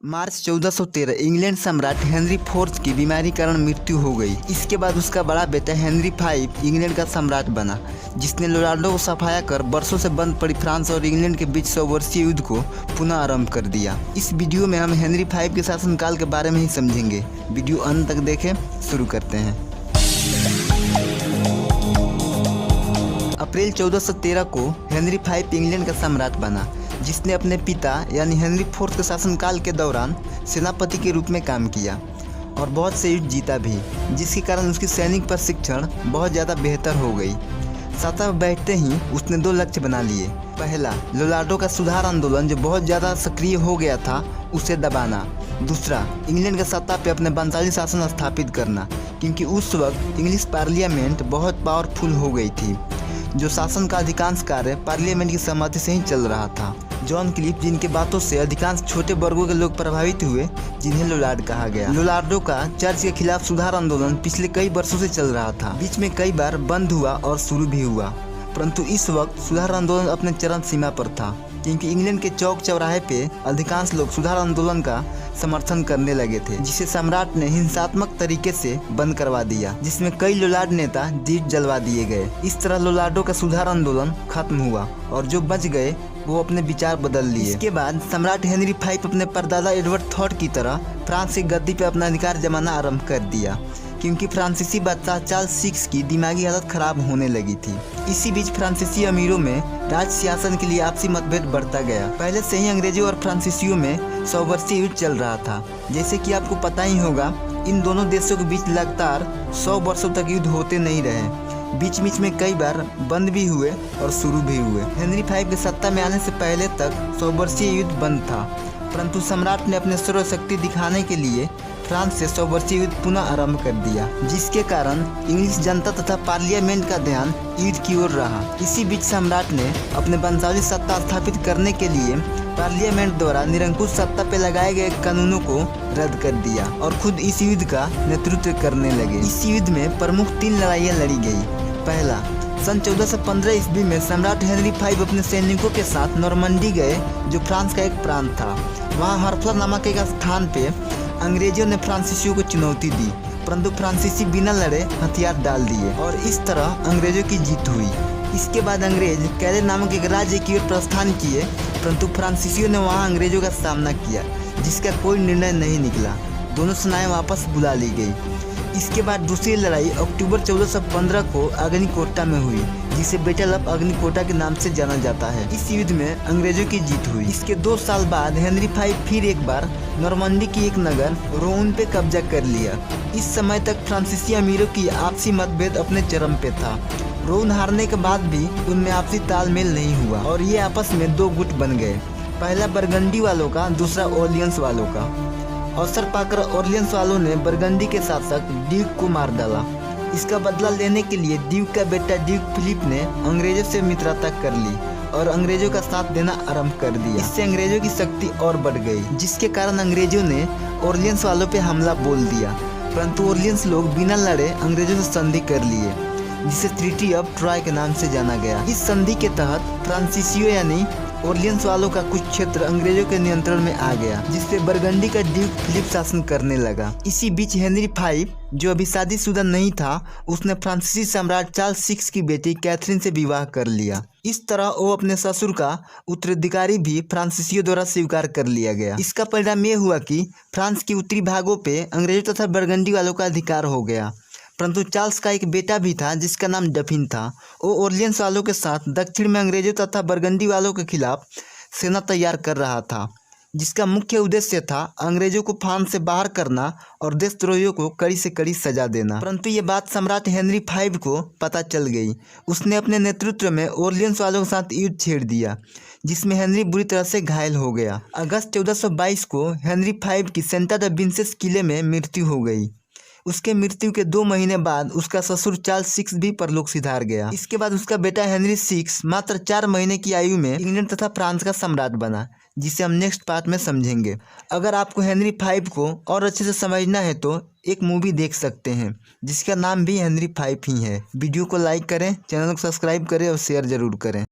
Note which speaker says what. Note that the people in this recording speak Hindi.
Speaker 1: मार्च 1413 इंग्लैंड सम्राट हेनरी फोर्थ की बीमारी कारण मृत्यु हो गई। इसके बाद उसका बड़ा बेटा हेनरी फाइव इंग्लैंड का सम्राट बना, जिसने लोलार्डो को सफाया कर बरसों से बंद पड़ी फ्रांस और इंग्लैंड के बीच 100 वर्षीय युद्ध को पुनः आरंभ कर दिया। इस वीडियो में हम हेनरी फाइव के शासनकाल के बारे में ही समझेंगे। वीडियो अंत तक देखें। शुरू करते हैं। अप्रैल 1413 को हेनरी फाइव इंग्लैंड का सम्राट बना, जिसने अपने पिता यानी हेनरी फोर्थ के शासनकाल के दौरान सेनापति के रूप में काम किया और बहुत से युद्ध जीता भी, जिसके कारण उसकी सैनिक प्रशिक्षण बहुत ज़्यादा बेहतर हो गई। सत्ता पर बैठते ही उसने 2 लक्ष्य बना लिए। पहला, लोलार्डो का सुधार आंदोलन जो बहुत ज़्यादा सक्रिय हो गया था, उसे दबाना। दूसरा, इंग्लैंड के सत्ता पे अपने वंशावली शासन स्थापित करना, क्योंकि उस वक्त इंग्लिश पार्लियामेंट बहुत पावरफुल हो गई थी। जो शासन का अधिकांश कार्य पार्लियामेंट की सहमति से ही चल रहा था। जॉन क्लिफ, जिनके बातों से अधिकांश छोटे वर्गों के लोग प्रभावित हुए, जिन्हें लोलार्ड कहा गया। लोलार्डो का चर्च के खिलाफ सुधार आंदोलन पिछले कई वर्षों से चल रहा था। बीच में कई बार बंद हुआ और शुरू भी हुआ, परंतु इस वक्त सुधार आंदोलन अपने चरम सीमा पर था, क्योंकि इंग्लैंड के चौक चौराहे पे अधिकांश लोग सुधार आंदोलन का समर्थन करने लगे थे, जिसे सम्राट ने हिंसात्मक तरीके से बंद करवा दिया, जिसमें कई लोलार्ड नेता दीप जलवा दिए गए। इस तरह लोलार्डो का सुधार आंदोलन खत्म हुआ और जो बच गए वो अपने विचार बदल लिए। इसके बाद सम्राट हेनरी फाइव अपने परदादा एडवर्ड थर्ड की तरह फ्रांस की गद्दी पर अपना अधिकार जमाना आरंभ कर दिया, क्योंकि फ्रांसीसी बादशाह चार्ल्स VI की दिमागी हालत खराब होने लगी थी। इसी बीच फ्रांसीसी अमीरों में राज शासन के लिए आपसी मतभेद बढ़ता गया। पहले से ही अंग्रेजों और फ्रांसीसियों में 100 वर्षीय युद्ध चल रहा था। जैसे कि आपको पता ही होगा, इन दोनों देशों के बीच लगातार 100 वर्षों तक युद्ध होते नहीं रहे। बीच बीच में कई बार बंद भी हुए और शुरू भी हुए। हेनरी फाइव के सत्ता में आने से पहले तक 100 वर्षीय युद्ध बंद था, परंतु सम्राट ने अपने सर्वशक्ति दिखाने के लिए फ्रांस से 100 वर्षीय युद्ध पुनः आरंभ कर दिया, जिसके कारण इंग्लिश जनता तथा पार्लियामेंट का ध्यान युद्ध की ओर रहा। इसी बीच सम्राट ने अपने वंशावली सत्ता स्थापित करने के लिए पार्लियामेंट द्वारा निरंकुश सत्ता पे लगाए गए कानूनों को रद्द कर दिया और खुद इस युद्ध का नेतृत्व करने लगे। इस युद्ध में प्रमुख 3 लड़ाइयाँ लड़ी गई। पहला, सन 1415 ईस्वी में सम्राट हेनरी फाइव अपने सैनिकों के साथ नॉर्मंडी गए, जो फ्रांस का एक प्रांत था। वहाँ हर्फला नामक एक स्थान पे अंग्रेजों ने फ्रांसीसियों को चुनौती दी, परंतु फ्रांसीसी बिना लड़े हथियार डाल दिए और इस तरह अंग्रेजों की जीत हुई। इसके बाद अंग्रेज कैले नामक एक राज्य की ओर प्रस्थान किए, परंतु फ्रांसीसियों ने वहाँ अंग्रेजों का सामना किया, जिसका कोई निर्णय नहीं निकला। दोनों सेनाएं वापस बुला ली गई। इसके बाद दूसरी लड़ाई अक्टूबर 1415 को अग्निकोटा में हुई, जिसे बैटल ऑफ अग्निकोटा के नाम से जाना जाता है। इस युद्ध में अंग्रेजों की जीत हुई। इसके 2 साल बाद हेनरी फाइव फिर एक बार नॉर्मंडी की एक नगर रोन पे कब्जा कर लिया। इस समय तक फ्रांसीसी अमीरों की आपसी मतभेद अपने चरम पे था। रोन हारने के बाद भी उनमें आपसी तालमेल नहीं हुआ और ये आपस में 2 गुट बन गए। पहला बरगंडी वालों का, दूसरा ऑर्लियंस वालों का। अवसर पाकर ऑर्लियंस वालों ने बरगंडी के शासक ड्यूक को मार डाला। इसका बदला लेने के लिए ड्यूक का बेटा ड्यूक फिलिप ने अंग्रेजों से मित्रता कर ली और अंग्रेजों का साथ देना आरंभ कर दिया। इससे अंग्रेजों की शक्ति और बढ़ गई, जिसके कारण अंग्रेजों ने ऑर्लियंस वालों पे हमला बोल दिया, परंतु ऑर्लियंस लोग बिना लड़े अंग्रेजों से संधि कर लिए, जिसे ट्रीटी ऑफ ट्राय के नाम से जाना गया। इस संधि के तहत फ्रांसीसियों यानी ऑर्लियंस वालों का कुछ क्षेत्र अंग्रेजों के नियंत्रण में आ गया, जिससे बरगंडी का ड्यूक फिलिप शासन करने लगा। इसी बीच हेनरी फाइव, जो अभी शादीशुदा नहीं था, उसने फ्रांसीसी सम्राट चार्ल्स VI की बेटी कैथरीन से विवाह कर लिया। इस तरह वो अपने ससुर का उत्तराधिकारी भी फ्रांसीसियों द्वारा स्वीकार कर लिया गया। इसका परिणाम ये हुआ कि फ्रांस के उत्तरी भागों पे अंग्रेजों तथा बरगंडी वालों का अधिकार हो गया, परंतु चार्ल्स का एक बेटा भी था जिसका नाम डफिन था। वो ऑर्लियंस वालों के साथ दक्षिण में अंग्रेजों तथा बरगंडी वालों के खिलाफ सेना तैयार कर रहा था, जिसका मुख्य उद्देश्य था अंग्रेजों को फ्रांस से बाहर करना और देशद्रोहियों को कड़ी से कड़ी सजा देना। परंतु ये बात सम्राट हेनरी फाइव को पता चल गई। उसने अपने नेतृत्व में ऑर्लियंस वालों के साथ युद्ध छेड़ दिया, जिसमें हेनरी बुरी तरह से घायल हो गया। अगस्त 1422 को हेनरी फाइव की सेंटा द विंसेस किले में मृत्यु हो गई। उसके मृत्यु के 2 महीने बाद उसका ससुर चार्ल्स VI भी परलोक सिधार गया। इसके बाद उसका बेटा हेनरी VI मात्र 4 महीने की आयु में इंग्लैंड तथा फ्रांस का सम्राट बना, जिसे हम नेक्स्ट पार्ट में समझेंगे। अगर आपको हेनरी फाइव को और अच्छे से समझना है तो एक मूवी देख सकते हैं, जिसका नाम भी हेनरी फाइव ही है। वीडियो को लाइक करें, चैनल को सब्सक्राइब करें और शेयर जरूर करें।